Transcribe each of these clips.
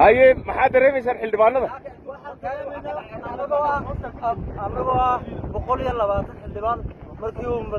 هاي ما حد رمي سر حلبان هذا أنا بقول يلا بعد حلبان مركيهم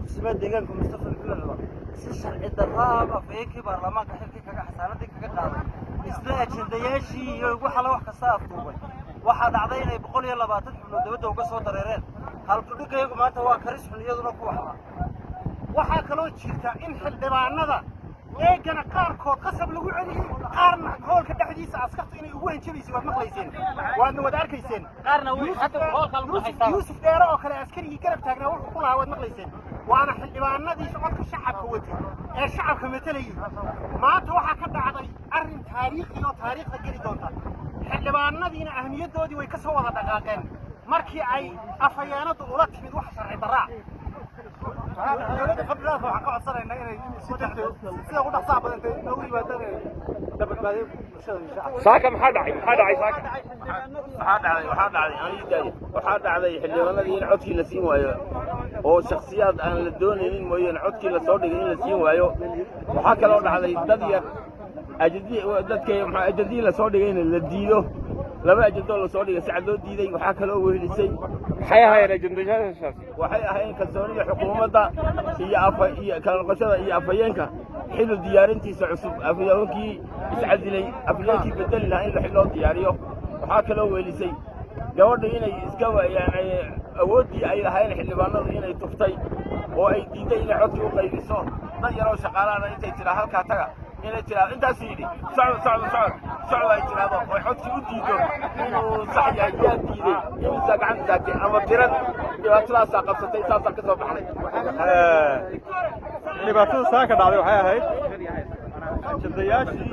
كسبات دينكم مستفيد كلها سيشر الدراب فيك برلمان كحلك كحسانتك كقاعد إسلاء دياشي وحلا وح كساف طوبي واحد عضينا بقول يلا بعد حلو دبده وقصوا دريرين هل كل كيف ما توا كريس من يدنا كوحنا waxaa kaloo jirta in xildhibaanada eegana qaarkood qasab lagu celiyo qaarna hoolka dhexdiisa askarta inay ugu hanjabayso waad maqlayseen waadna wada arkayseen qaarna hada hoolka lagu haystaa Yuusuf Dheere oo kale askarigii garab taagnaa wuxuu ku lahaa waad maqlayseen waana xildhibaanadii codka shacabka watay ee shacabka metelayay maanta waxaa ka dhacday arrin taariikhi oo taariikhda geli doonta xildhibaanadiina ahmiyadoodii way ka soo wada dhaqaaqeen markii ay afhayeennadu ula timid wax sharci darraa خبرات وحقا صار إن سيدا وضع صعب أنت نقول بدنا دبل بعدين ساكم حد عي ساكم حد علي وحد علي حلي والله ينعد كي لسين وايو هو شخصيات أنا للدون إن مو ينعد كي لصور إن لسين وايو وحكى لون على الدنيا أجدي ودك أجدي لصور إن للديو لما أجدوا لصور سعدوا ديدي وحكى له وهلسي حياة هاي رجندجان waxay ahayn kalsoonida xukuumadda iyo kala qashada iyo afayeenka xil diyaarintiisa cusub afayeenkii iscadilay afayeenkii bedeli lahaa in la xiloo diyaariyo waxa kale oo weelisay gabadha inay iska waayaan awoodii ay lahayn xildhibaanadu inay tuftay oo ay diiday inay codki u qaybiso dad yar oo shaqaalaana intay tira halka taga inay tira intaas yidhi socod ay tiraado oo codki u diido inuu sax yahay yaa diiday inuu gacan taagtay ama tiran dhibaatadaas qabsatay saas ka soo baxday dhibaatada saaka dhacday waxay ahayd jadayaashii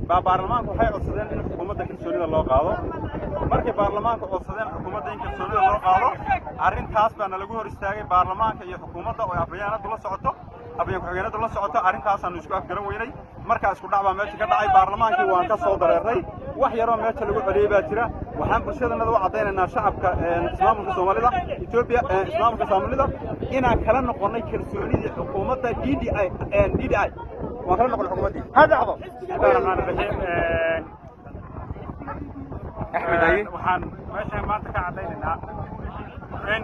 baarlamaanku waxay codsadeen in xukuumadda kalsoonida loo qaado markay baarlamaanku codsadeen xukuumadda in kalsoonida loo qaado arrintaas baana lagu hor istaagay baarlamaanka iyo xukuumadda oo afhayeennadu la socoto afhayeen ku-xigeenadu la socoto arrintaasaanu isku afgaran weynay markaa isku dhac baa meesha ka dhacay baarlamaankii waan ka soo dareernay wax yaroo meesha lagu celiyey baa jira waxaan bulshadannada u caddaynaynaa shacabka islaamka Soomaalida Ethiopia islaamka Soomaalida inaan kala noqonnay kalsoonidii xukuumadda DDI waan kala noqonnay xukuumaddii hada dhacdo bismillahir rahmaanir rahiim أحمد أيه waxaan meesha maanta ka caddaynaynaa in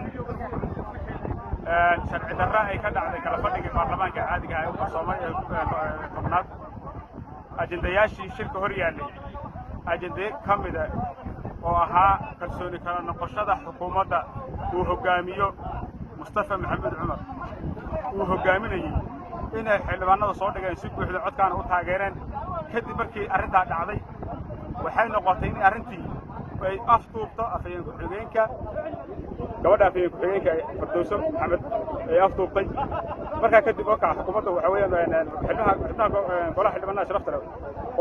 sharci darra ay ka dhacday kala fadhiga baarlamaanka caadiga ah ee Soomaaliya tobnaad ajendayaashii shirka hor yaallay ajende ka mid ah oo ahaa kalsooni kala noqoshada xukuumadda uu hogaamiyo Mustafa Maxamed Cumar uu hogaaminayay inay xildhibaanada soo dhigeen si buuxda codkaana u taageereen kadib markii arrintaa dhacday waxay noqotay in arrintii ay aftuubto afhayeen ku-xigeenka gabadha afhayeen ku-xigeenka Fardowso Maxamed ay aftuubtay markaa kadib oo kaca xukuumadda waxa weeyaan xubnaha golaha xildhibaanada sharafta leh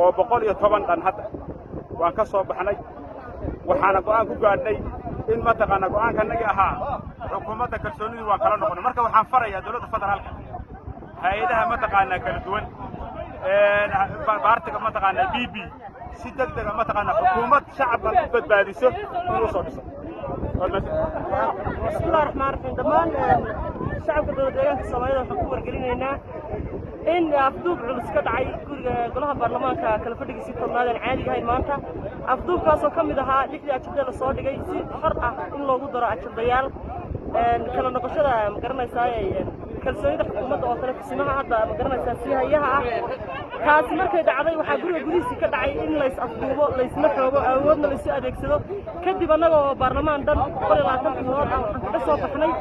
oo 110 dhan hadda waan ka soo baxnay waxaana go'aan ku gaadhnay in mataqaana go'aankanaga ahaa xukuumadda kalsoonidii waa kala noqonay marka waxaan farayaa dowladda federaalka hay'adaha mataqaana kala duwan baartiga mataqaana BB si degdeg ah mataqaana xukuumad shacabka u badbaadiso inuu soo dhiso bismillahir rahmaanir rahiim dhamaan shacabka dowladda Soomaaliya waxaan ku wargelinaynaa in afduub culus ka dhacay guriga golaha baarlamaanka kala fadhigiisii tobnaad aan caadiga ahayn maanta afduubkaasoo ka mid ahaa lixdii ajende la soo dhigay si xor ah in loogu daro ajendayaal kala noqoshada ma garanaysaa kalsoonida xukuumadda oo kale kusimaha hadda ma garanaysaa si hayaha ah taasi markay dhacday waxaa guriga gudihiisii ka dhacay in lays afduubo laysma xoogo awoodna laysu adeegsado kadib annaga oo baarlamaan dhan 120 xubnood ah waxaan kaga soo baxnay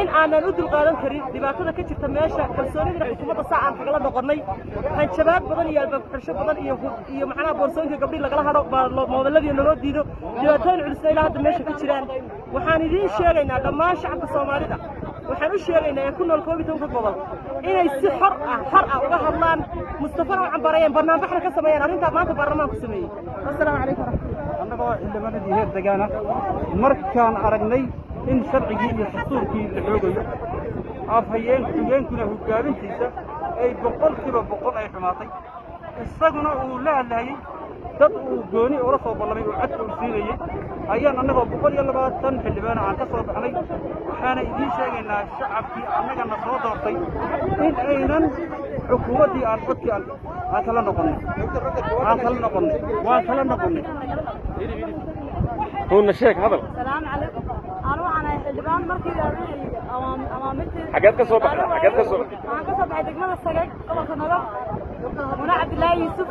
in aanan u dulqaadan karin dhibaatada ka jirta meesha kalsoonida xukuumadda saacaan kagala noqonnay hanjabaad badan iyo albaab xidhasho badan iyo macnaha boorsooyinka gabdhii lagala hadho moodaladii naloo diido dhibaatooyin culisna ilaa hadda meesha ka jiraan waxaan idiin sheegaynaa dhammaan shacabka Soomaalida waxaan u sheegaynaa ee ku nool 12 gobol inay si xor ah uga hadlaan Mustafa oo cambarayeen barnaamijka ka sameeyeen arrinta maanta baarlamaanku sameeyay assalaamu calaykum annagoo xildhibaanadii heer deegaana markaan aragnay in sharcigii iyo dastuurkii la xoogayo afhayeen ku-xigeenkuna hogaamintiisa ay 100% ay xumaatay isaguna uu la hadlayay dad uu gooni ula soo ballamay oo codka u siinayay ayaan annagoo 120 xildhibaan aan ka soo baxnay waxaana idiin sheegaynaa shacabkii annagana soo doortay in aynan حكومتي عن حكي عن كلا نقني وعن كلا نقني هو الشيخ هذا السلام عليكم أنا وأنا الجبان مركز أمامتي حاجات كسوبة حاجات كسوبة أنا كسب حد جمال السجاج طبعا كنا هنا عبد الله يوسف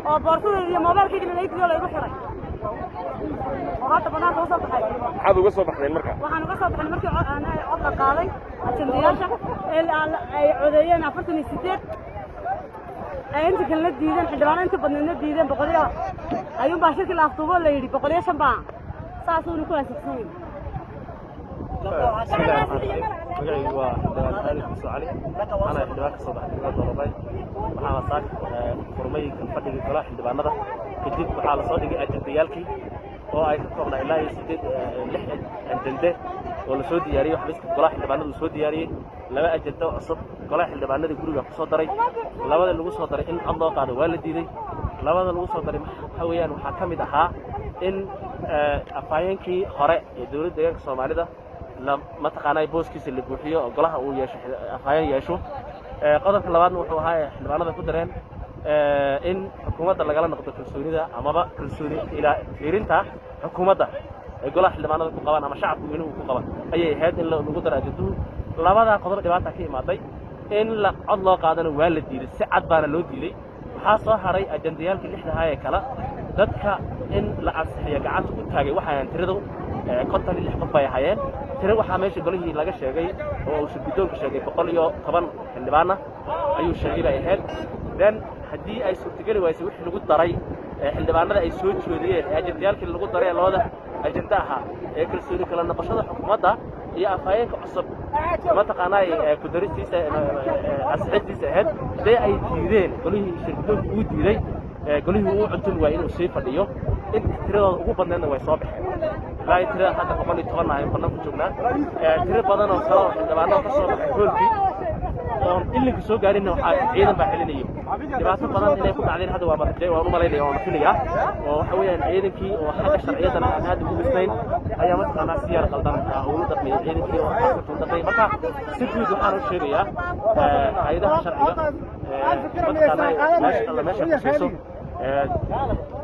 وبرضو الموبايل كده اللي يجي ولا يروح يراي وهذا بنات وصل بحاجة حدو قصة بحدين المركب وحنا قصة بحنا مركب أنا عطل قاضي عشان دياشة عذيان عفرتني ستات أنت كنا ديدن حدران أنت بدنا ديدن بقولي أيوم باشرك الأفطوبة اللي يدي بقولي شنبا ساسون كل سكسين بسم الله الرحمن الرحيم magacaygu waa xildhibaan Khalid Muuse Cali ana xildhibaan ka soo baxay dowladda Doorbay waxaana saak furmay fadhiga golaha xildhibaanada kadib waxaa la soo dhigay ajandayaalkii oo ay ka koobnaa ilaa 6 ajande oo la soo diyaariyay xafiiska golaha xildhibaanada la soo diyaariyay laba ajando cusub golaha xildhibaanada guriga ku soo daray labada lagu soo daray in cod loo qaado waa la diiday labada lagu soo daray waxa weeyaan waxaa ka mid ahaa in afayeenkii hore ee dowladda deegaanka Soomaalida ما تقاناي بوسكيس اللي بوحيو قلها وياش أفايا ياشو قدر كلامنا وحوها حلوانا ذا كدرين إن حكومة اللي قالنا نقطة كرسوني ذا أما بقى كرسوني إلى فيرينتا حكومة ذا قلها حلوانا ذا كقبان أما شعب منه كقبان أي هاد اللي نقدر أجدو لا بعد قدر دبعتها كي ما تي إن لا الله قادنا والد دي السعد بان اللودي لي حاصل هري أجنديال كل إحدى هاي كلا ذاتك إن لا أصحي قعدت كتاجي وحيان تردو كنت اللي حقب باي حيان tira waxa meesha golihii laga sheegay oo uu shirkidoonka sheegay 110 xildhibaana ayuu sheegay ahayd dan hadii ay suurtagali waayso wixii lagu daray xildhibaanada ay soo jeediyeen ajandiyalkii lagu daray looda ajandaha ee kalsooni kala noqoshada xukuumadda iyo afayeenka cusub ma taqaanay ku daristiisa asxaabtiisa ahayd ay diideen golihii shirkidoonka uu diiday golihii uu cuntul waa inuu sii fadhiyo in tiradooda ugu badneedna way soo baxeen لا ترى هذا قبل يتغنى عن قناة كجونا ترى بدنا وصلوا عندما نقصوا حولتي اللي كسو قارين إنه عيدا بحليني دبعت بدنا إنه يكون علينا هذا ومرجع وأنا ملاذي يوم فينيا وحويا عيدا كي وحاجة شرعية أنا هذا هو الاثنين أيام أنا سيارة قلدان أولد من عيدا كي وحاجة تنتقي بقى سيدي دحان الشرعية عيدا شرعية ماشي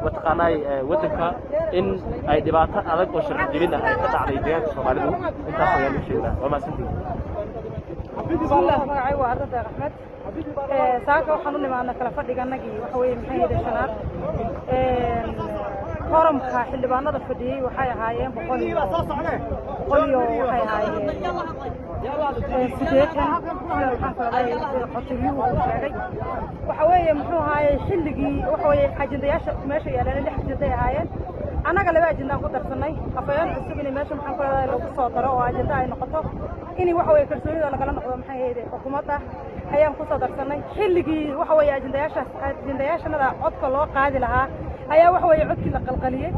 وتقاناي ودنكا إن أي دبعت ألق وشرع جرينا قطع على الصوماليين أنت صيام الشيء وما سنتي. بسم الله الرحمن الرحيم وعرض رحمت ساكا وحنون معنا كلا فرد جنجي وحوي محيد الشنار كرم حلبانا ضفدي وحي هايين بقولي وحي هايين سيدتها وحوي محو هاي حلقي وحوي حاجندياش ماشي يعني اللي حاجنديا هايين أنا قال لي أجندان قدر سني أفيان عسبني ماشي محن كذا لو قصة ترى وأجندان أي نقطة إني وحوي كرسوني ولا قلنا نقطة محيد حكومتها أيام قصة درسني حلقي وحوي أجندياش أنا عدك الله قاعد لها أيام وحوي عدك لقلقلية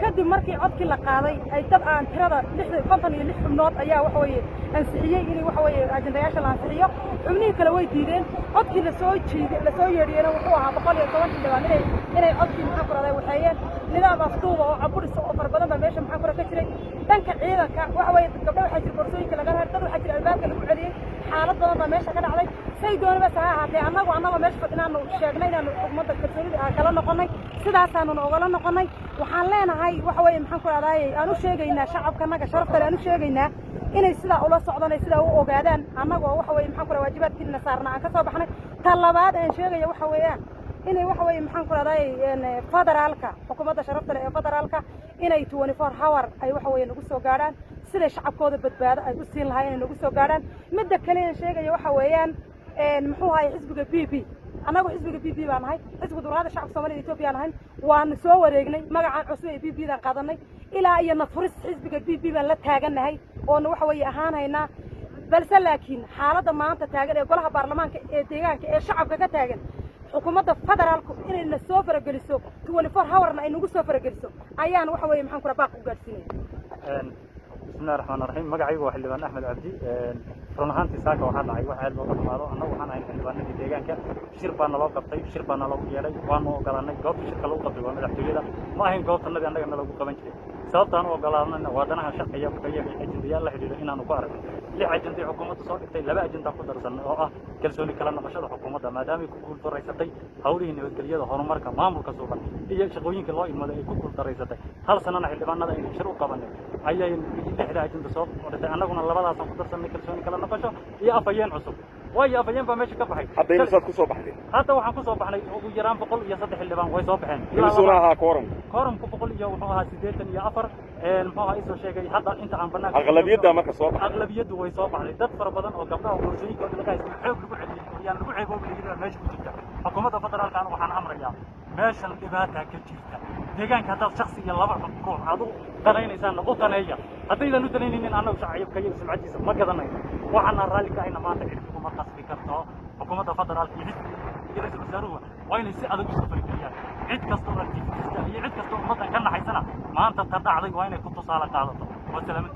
كدي مركي عدك لقاضي أي تبع ترى لحظة قطني لحظة نوط أيام وحوي أنسحية إني وحوي أجندياش الأنسحية عمني كلوي ديدين عدك لسوي يرينا وحوها بقولي طوال اللي إني عدك محفر هذا وحيان نظام مفتوح وعبور السوق فربنا ماشي محفر كثير دنك عيدك وحوي قبل حاجة الكرسي كلا قال هذا حاجة الباب كلا عليه حالات بدنا ماشي كذا عليه سيدون بس هاتي أنا وأنا ماشي فتنا إنه شغلنا إنه حكومة الكرسي كلا نقني سيدا سانو نقول نقني وحالنا هاي وحوي محفر هذا أنا شيء شعب كنا كشرف كلا أنا شيء إنه سيدا أولا صعدنا سيدا وقعدان أنا وحوي محفر واجبات كنا صارنا كسب إحنا طلبات إن شيء وحويان إني وحوي محن كراday federaalka xukuumadda sharafta leh ee federaalka inay 24 hour ay waxaway nagu soo gaaraan sida shacabkooda badbaado ay u siin lahaayeen inay nagu soo gaaraan midda kale ee sheegaya waxa weeyaan muxuu ahay xisbiga PP anagu xisbiga PP baan ahay xisbiga dowladda shacabka Soomaaliya Itoobiya ahay waan soo wareegnay magacaan cusub ee PP dan qaadanay ilaa iyo nafuris xisbiga PP baan la taaganahay oo waxaway ahaanayna balse laakiin xaaladda maanta taagan ee golaha baarlamaanka ee deegaanka ee shacabka ka taagan xukuumadda federaalku inay na soo farageliso 24 hourna ay nagu soo farageliso ayaan waxa weeye maxaan ku rabaaq u gaarsiinay بسم الله الرحمن الرحيم magacaygu waa xildhibaan Axmed Cabdi run ahaantii saaka waxa dhacay waxa aad looga xumaado annagu waxaan ahay xildhibaanadii deegaanka shir baan loo qabtay shir baan loo yeelay waan u ogolaanay goobta shirka lagu qabtay waa madaxtooyada ma ahayn goobtanadii annaga lagu qaban jiray sababtaan u ogolaanayna waa danaha sharciga iyo ajindiyaal la xiriira inaan ku aragno lix ajentay xukuumadda soo dhigtay laba ajenta ku darsan oo ah kalsooni kala noqoshada xukuumadda maadaama ay ku guuldareysatay hawlihii nabadgelyada horumarka maamulka suuban iyo shaqooyinka loo idmaday ay ku guuldareysatay hal sanana xildhibaanada aynu shir u qabanay ayay lixda ajenta soo dhigtay annaguna labadaasaan ku darsanay kalsooni kala noqosho iyo afhayeen cusub waayo afhayeen baa meesha ka baxay hadda imisaad ku soo baxday hadda waxaan ku soo baxnay ugu yaraan 103 xildhibaan way soo baxeen imisuna ahaa quorumka quorumku 100 iyo wuxuu ahaa 84 muxuu ahaa isoo sheegay hadda inta aan banaanka aqlabiyadda marka soo baxay aqlabiyaddu way soo baxday dad fara badan oo gabdhaha doorashooyinkooda laga haystay xoog lagu celiyay yaan lagu ceeboobay meesha ku jirta xukuumadda federaalka waxaan amrayaa meeshan dhibaata ka jirta deegaanka haddaad shakhsi iyo laba ruux aad u danaynaysaanna u daneeya haddaydan u danaynin annagu shacabka iyo sumcadiisa ma garanayno waxaana raalli ka ahayna maanta cid kuma qasbi karto xukuumadda federaalka iyo xisbiga ra'iisul wasaaruhu waa inay si adag isu farigeliyaan cid kasta oo activista iyo cid kasta oo ummaddan ka naxaysana maanta ta dhacday waa inay ku tusaale qaadato wasalaamad